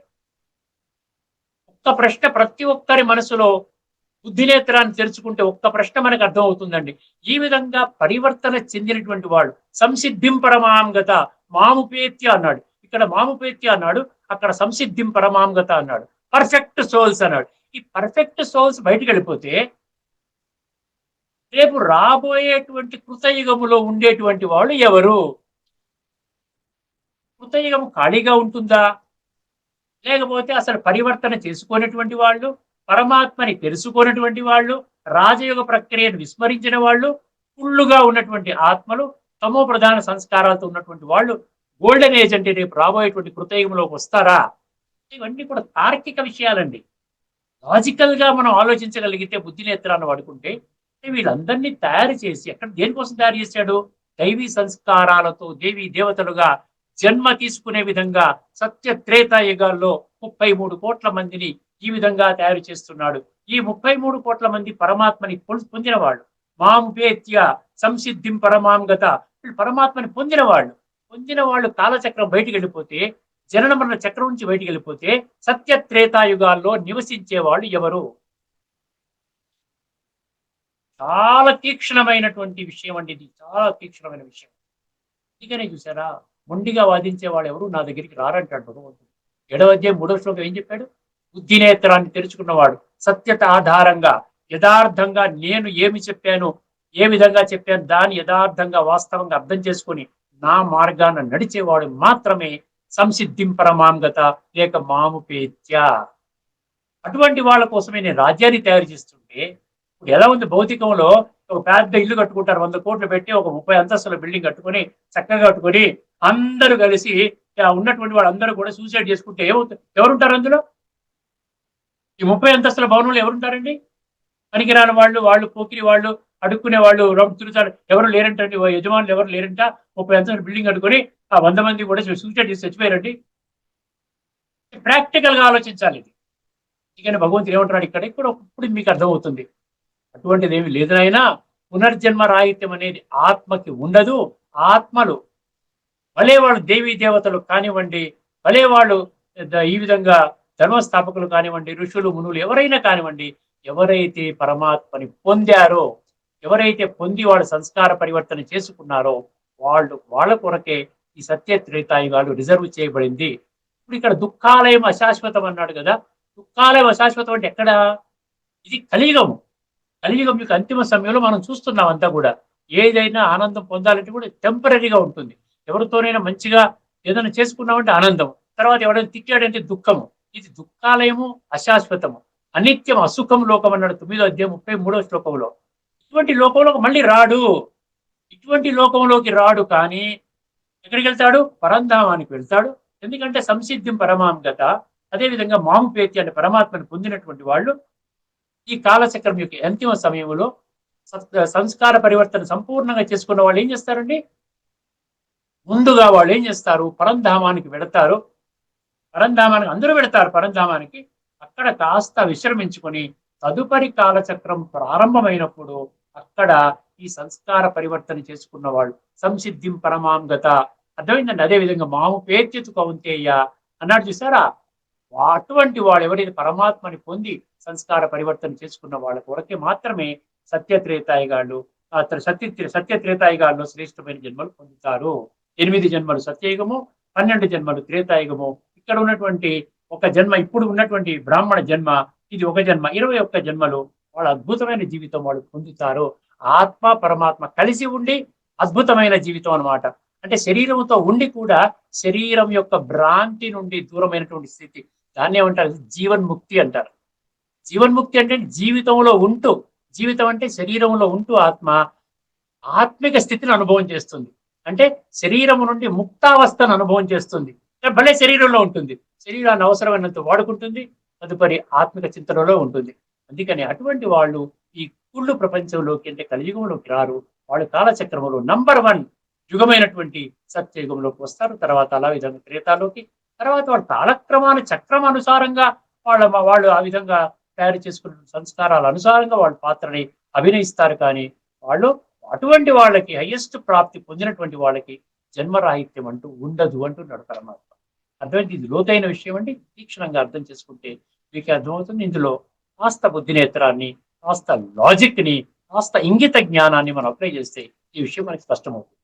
ఒక్క ప్రశ్న ప్రతి ఒక్కరి మనసులో, బుద్ధినేత్రాన్ని తెరుచుకుంటే ఒక్క ప్రశ్న మనకు అర్థం అవుతుందండి. ఈ విధంగా పరివర్తన చెందినటువంటి వాడు సంసిద్ధిం పరమాంగత మాముపేత్య అన్నాడు. ఇక్కడ మాముపేత్య అన్నాడు, అక్కడ సంసిద్ధిం పరమాంగత అన్నాడు. పర్ఫెక్ట్ సోల్స్ అన్నాడు. ఈ పర్ఫెక్ట్ సోల్స్ బయటికి వెళ్ళిపోతే రేపు రాబోయేటువంటి కృతయుగములో ఉండేటువంటి వాళ్ళు ఎవరు? కృతయుగం ఖాళీగా ఉంటుందా? లేకపోతే అసలు పరివర్తన చేసుకునేటువంటి వాళ్ళు, పరమాత్మని తెలుసుకున్నటువంటి వాళ్ళు, రాజయోగ ప్రక్రియను విస్మరించిన వాళ్ళు, ఫుల్లుగా ఉన్నటువంటి ఆత్మలు, తమో ప్రధాన సంస్కారాలతో ఉన్నటువంటి వాళ్ళు గోల్డెన్ ఏజ్ అంటే రేపు రాబోయేటువంటి కృతయుగంలోకి వస్తారా? ఇవన్నీ కూడా తార్కిక విషయాలండి. లాజికల్ గా మనం ఆలోచించగలిగితే, బుద్ధి నేత్రాన్ని వాడుకుంటే వీళ్ళందరినీ తయారు చేసి ఎక్కడ దేనికోసం తయారు చేశాడు? దైవీ సంస్కారాలతో దేవీ దేవతలుగా జన్మ తీసుకునే విధంగా సత్య త్రేతాయుగాల్లో 33 కోట్ల మందిని ఈ విధంగా తయారు చేస్తున్నాడు. ఈ 33 కోట్ల మంది పరమాత్మని పొందిన వాళ్ళు. మాంపేత్య సంసిద్ధిం పరమాంగత, వీళ్ళు పరమాత్మని పొందిన వాళ్ళు కాలచక్రం బయటికి వెళ్ళిపోతే, జనన మరణ చక్రం నుంచి బయటికి వెళ్ళిపోతే సత్య త్రేతాయుగాల్లో నివసించే వాళ్ళు ఎవరు? చాలా తీక్షణమైనటువంటి విషయం అండి ఇది. చాలా తీక్షణమైన విషయం. అందుకనే చూసారా, మొండిగా వాదించే వాళ్ళు ఎవరు నా దగ్గరికి రారంటాడు భగవంతుడు. 7వ అధ్యాయం 3వ శ్లోకం ఏం చెప్పాడు? బుద్ధినేత్రాన్ని తెరుచుకున్నవాడు సత్యత ఆధారంగా యథార్థంగా నేను ఏమి చెప్పాను, ఏ విధంగా చెప్పాను దాన్ని యథార్థంగా వాస్తవంగా అర్థం చేసుకొని నా మార్గాన నడిచేవాడు మాత్రమే సంసిద్ధిం పరమాంగత లేక మాముపేత్య. అటువంటి వాళ్ళ కోసమే నేను రాజ్యాన్ని తయారు చేస్తుంటే, ఇప్పుడు ఎలా ఉంది భౌతికంలో, ఒక పెద్ద ఇల్లు కట్టుకుంటారు, 100 కోట్లు పెట్టి ఒక 30 అంతస్తుల బిల్డింగ్ కట్టుకొని చక్కగా కట్టుకొని అందరూ కలిసి ఉన్నటువంటి వాళ్ళందరూ కూడా సూసైడ్ చేసుకుంటే ఏమవుతుంది? ఎవరుంటారు అందులో? ఈ 30 అంతస్తుల భవనంలో ఎవరుంటారండి? పనికిరాని వాళ్ళు పోకిరి వాళ్ళు, అడుక్కునే వాళ్ళు తిరుగుతారు. ఎవరు లేరంటండి, యజమానులు ఎవరు లేరంట. 30 అంతస్తుల బిల్డింగ్ కట్టుకొని ఆ 100 మంది కూడా సూసైడ్ చేసి చచ్చిపోయారండి. ప్రాక్టికల్ గా ఆలోచించాలి ఇది. అందుకని భగవంతుడు ఏమంటున్నాడు ఇక్కడ ఇప్పుడు మీకు అర్థమవుతుంది. అటువంటిది ఏమి లేదు నాయనా. పునర్జన్మ రాహిత్యం అనేది ఆత్మకి ఉండదు. ఆత్మలు భలే వాళ్ళు దేవీ దేవతలు కానివ్వండి, భలే వాళ్ళు ఈ విధంగా ధర్మస్థాపకులు కానివ్వండి, ఋషులు మునులు ఎవరైనా కానివ్వండి, ఎవరైతే పరమాత్మని పొందారో, ఎవరైతే పొంది వాళ్ళు సంస్కార పరివర్తన చేసుకున్నారో వాళ్ళ కొరకే ఈ సత్య త్రేతాయుగాలు రిజర్వ్ చేయబడింది. ఇప్పుడు ఇక్కడ దుఃఖాలయం అశాశ్వతం అన్నాడు కదా. దుఃఖాలయం అశాశ్వతం అంటే ఎక్కడ? ఇది కలియుగము. కలియుగం యొక్క అంతిమ సమయంలో మనం చూస్తున్నాం అంతా కూడా. ఏదైనా ఆనందం పొందాలంటే కూడా టెంపరీగా ఉంటుంది. ఎవరితోనైనా మంచిగా ఏదైనా చేసుకున్నామంటే ఆనందం, తర్వాత ఎవరైనా తిట్టాడంటే దుఃఖము. ఇది దుఃఖాలయము అశాశ్వతము, అనిత్యం అసుఖం లోకం అన్నాడు 9వ అధ్యాయం 33వ శ్లోకంలో. ఇటువంటి లోకంలోకి మళ్ళీ రాడు. ఇటువంటి లోకంలోకి రాడు. కానీ ఎక్కడికి వెళ్తాడు? పరంధామానికి వెళ్తాడు. ఎందుకంటే సంసిద్ధిం పరమాంగత, అదేవిధంగా మాముపేతి అంటే పరమాత్మను పొందినటువంటి వాళ్ళు ఈ కాలచక్రం యొక్క అంతిమ సమయంలో సంస్కార పరివర్తన సంపూర్ణంగా చేసుకున్న వాళ్ళు ఏం చేస్తారండి? ముందుగా వాళ్ళు ఏం చేస్తారు? పరంధామానికి వెళతారు. పరంధామానికి అందరూ వెళతారు పరంధామానికి. అక్కడ కాస్త విశ్రమించుకొని తదుపరి కాలచక్రం ప్రారంభమైనప్పుడు అక్కడ ఈ సంస్కార పరివర్తన చేసుకున్న వాళ్ళు సంసిద్ధిం పరమాంగత. అర్థమైందండి? అదేవిధంగా మాముపేత్యతు కౌంతేయ అన్నాడు చూసారా. అటువంటి వాళ్ళు ఎవరైతే పరమాత్మని పొంది సంస్కార పరివర్తన చేసుకున్న వాళ్ళ కొరకే మాత్రమే సత్యత్రేతాయుగాళ్ళు సత్యత్రేతాయుగాల్లో శ్రేష్టమైన జన్మలు పొందుతారు. 8 జన్మలు సత్యయుగము, 12 జన్మలు త్రేతాయుగము. ఇక్కడ ఉన్నటువంటి ఒక జన్మ, ఇప్పుడు ఉన్నటువంటి బ్రాహ్మణ జన్మ, ఇది ఒక జన్మ. 21 జన్మలు వాళ్ళ అద్భుతమైన జీవితం వాళ్ళు పొందుతారు. ఆత్మ పరమాత్మ కలిసి ఉండి అద్భుతమైన జీవితం అన్నమాట. అంటే శరీరంతో ఉండి కూడా శరీరం యొక్క భ్రాంతి నుండి దూరమైనటువంటి స్థితి, దాన్ని ఏమంటారు? జీవన్ముక్తి అంటారు. జీవన్ముక్తి అంటే జీవితంలో ఉంటూ, జీవితం అంటే శరీరంలో ఉంటూ ఆత్మ ఆత్మిక స్థితిని అనుభవం చేస్తుంది. అంటే శరీరము నుండి ముక్తావస్థను అనుభవం చేస్తుంది. భలే శరీరంలో ఉంటుంది, శరీరాన్ని అవసరమైనంత వాడుకుంటుంది, తదుపరి ఆత్మిక చింతనలో ఉంటుంది. అందుకని అటువంటి వాళ్ళు ఈ కుళ్ళు ప్రపంచంలోకి అంటే కలియుగంలోకి రారు. వాళ్ళు కాలచక్రంలో నంబర్ 1 యుగమైనటువంటి సత్యయుగంలోకి వస్తారు. తర్వాత అలా విధంగా త్రేతాలోకి, తర్వాత వాళ్ళు కాలక్రమాన చక్రం అనుసారంగా వాళ్ళు ఆ విధంగా తయారు చేసుకున్న సంస్కారాల అనుసారంగా వాళ్ళ పాత్రని అభినయిస్తారు. కానీ వాళ్ళు అటువంటి వాళ్ళకి హైయెస్ట్ ప్రాప్తి పొందినటువంటి వాళ్ళకి జన్మరాహిత్యం అంటూ ఉండదు అంటున్నాడు పరమాత్మ. అర్థమైంది? ఇది లోతైన విషయం అండి. తీక్షణంగా అర్థం చేసుకుంటే మీకు అర్థమవుతుంది. ఇందులో కాస్త బుద్ధినేత్రాన్ని, కాస్త లాజిక్ ని, కాస్త ఇంగిత జ్ఞానాన్ని మనం అప్లై చేస్తే ఈ విషయం మనకి స్పష్టమవుతుంది.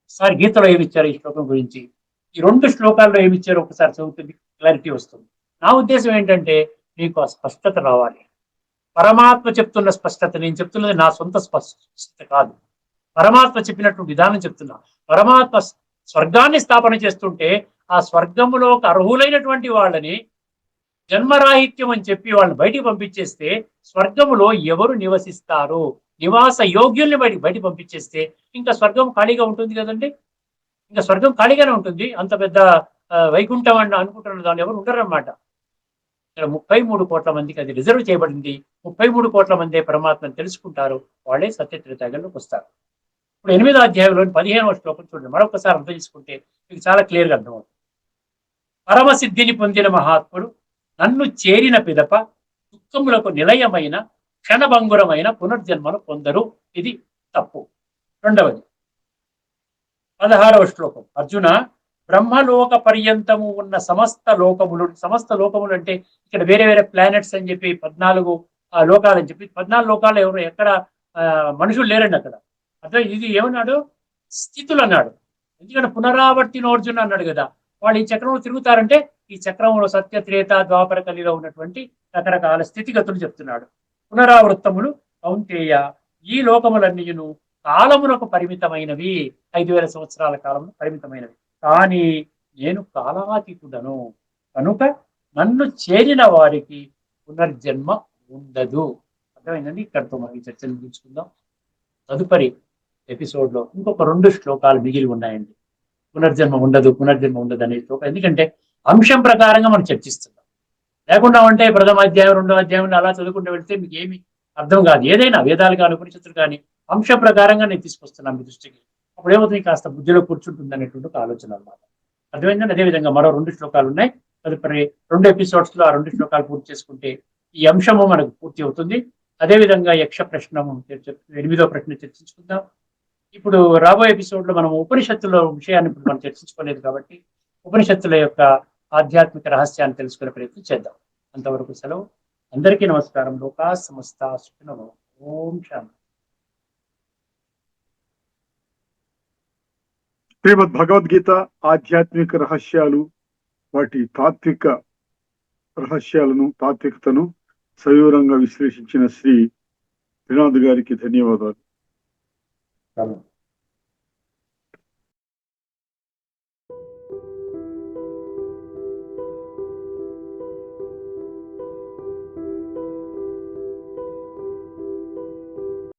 ఒకసారి గీతలో ఏమి ఇచ్చారు ఈ శ్లోకం గురించి, ఈ 2 శ్లోకాల్లో ఏమి ఇచ్చారో ఒకసారి చదువుతుంది, క్లారిటీ వస్తుంది. నా ఉద్దేశం ఏంటంటే మీకు ఆ స్పష్టత రావాలి. పరమాత్మ చెప్తున్న స్పష్టత, నేను చెప్తున్నది నా సొంత స్పష్టత కాదు. పరమాత్మ చెప్పినటువంటి విధానం చెప్తున్నా. పరమాత్మ స్వర్గాన్ని స్థాపన చేస్తుంటే ఆ స్వర్గములో అర్హులైనటువంటి వాళ్ళని జన్మరాహిత్యం అని చెప్పి వాళ్ళని బయటికి పంపించేస్తే స్వర్గములో ఎవరు నివసిస్తారు? నివాస యోగ్యుల్ని బయటికి పంపించేస్తే ఇంకా స్వర్గం ఖాళీగా ఉంటుంది కదండి. ఇంకా స్వర్గం ఖాళీగానే ఉంటుంది. అంత పెద్ద వైకుంఠం అని అనుకుంటున్న దాన్ని ఎవరు ఉండరన్నమాట. ఇక్కడ 33 కోట్ల మందికి అది రిజర్వ్ చేయబడింది. 33 కోట్ల మందే పరమాత్మను తెలుసుకుంటారు, వాళ్ళే సత్యత్రేతాగంలోకి వస్తారు. ఇప్పుడు 8వ అధ్యాయంలోని 15వ శ్లోకం చూడండి, మరొకసారి అర్థం చేసుకుంటే మీకు చాలా క్లియర్గా అర్థమవుతుంది. పరమసిద్ధిని పొందిన మహాత్ముడు నన్ను చేరిన పిదప దుఃఖములకు నిలయమైన క్షణభంగురమైన పునర్జన్మను పొందరు. ఇది తప్పు. రెండవది 16వ శ్లోకం, అర్జున బ్రహ్మలోక పర్యంతము ఉన్న సమస్త లోకములు అంటే ఇక్కడ వేరే వేరే ప్లానెట్స్ అని చెప్పి 14 లోకాలు అని చెప్పి 14 లోకాలు ఎవరు ఎక్కడ మనుషులు లేరండి అక్కడ. అర్థం, ఇది ఏమన్నాడు, స్థితులు అన్నాడు. ఎందుకంటే పునరావర్తినోర్జున అన్నాడు కదా, వాళ్ళు ఈ చక్రంలో తిరుగుతారంటే ఈ చక్రంలో సత్య త్రేత ద్వాపర కలిలో ఉన్నటువంటి రకరకాల స్థితిగతులు చెప్తున్నాడు. పునరావృత్తములు కౌంతేయ, ఈ లోకములన్నీయును కాలమునకు పరిమితమైనవి, 5000 సంవత్సరాల కాలమును పరిమితమైనవి. కానీ నేను కాలాతీతుడను కనుక నన్ను చేరిన వారికి పునర్జన్మ ఉండదు. అర్థమైందండి. ఇక్కడితో మనం ఈ చర్చను ముగించుకుందాం. తదుపరి ఎపిసోడ్లో ఇంకొక 2 శ్లోకాలు మిగిలి ఉన్నాయండి. పునర్జన్మ ఉండదు అనే శ్లోకం. ఎందుకంటే అంశం ప్రకారంగా మనం చర్చిస్తున్నాం. లేకుండా ఉంటే ప్రథమ అధ్యాయం 2వ అధ్యాయం అలా చదువుకుంటూ వెళ్తే మీకు ఏమి అర్థం కాదు. ఏదైనా వేదాలు కానీ ఉపనిషత్తులు కానీ అంశం ప్రకారంగా నేను తీసుకొస్తున్నాను మీ దృష్టికి. అప్పుడు ఏమవుతుంది, కాస్త బుద్ధిలో కూర్చుంటుంది అనేటువంటి ఒక ఆలోచన అన్నమాట. అర్థమైందండి. అదేవిధంగా మరో 2 శ్లోకాలు ఉన్నాయి. తదుపరి 2 ఎపిసోడ్స్ లో ఆ 2 శ్లోకాలు పూర్తి చేసుకుంటే ఈ అంశము మనకు పూర్తి అవుతుంది. అదేవిధంగా యక్ష ప్రశ్నము 8వ ప్రశ్న చర్చించుకుందాం. ఇప్పుడు రాబోయే ఎపిసోడ్ లో మనం ఉపనిషత్తుల విషయాన్ని ఇప్పుడు మనం చర్చించుకోలేదు కాబట్టి ఉపనిషత్తుల యొక్క ఆధ్యాత్మిక రహస్యాన్ని తెలుసుకునే ప్రయత్నం చేద్దాం. అంతవరకు సెలవు. అందరికీ నమస్కారం. లోకా సమస్త సుఖినో భవంతు. ఓం శాంతి. శ్రీమద్ భగవద్గీత ఆధ్యాత్మిక రహస్యాలు, వాటి తాత్విక రహస్యాలను, తాత్వికతను సవివరంగా విశ్లేషించిన శ్రీ త్రినాథ్ గారికి ధన్యవాదాలు.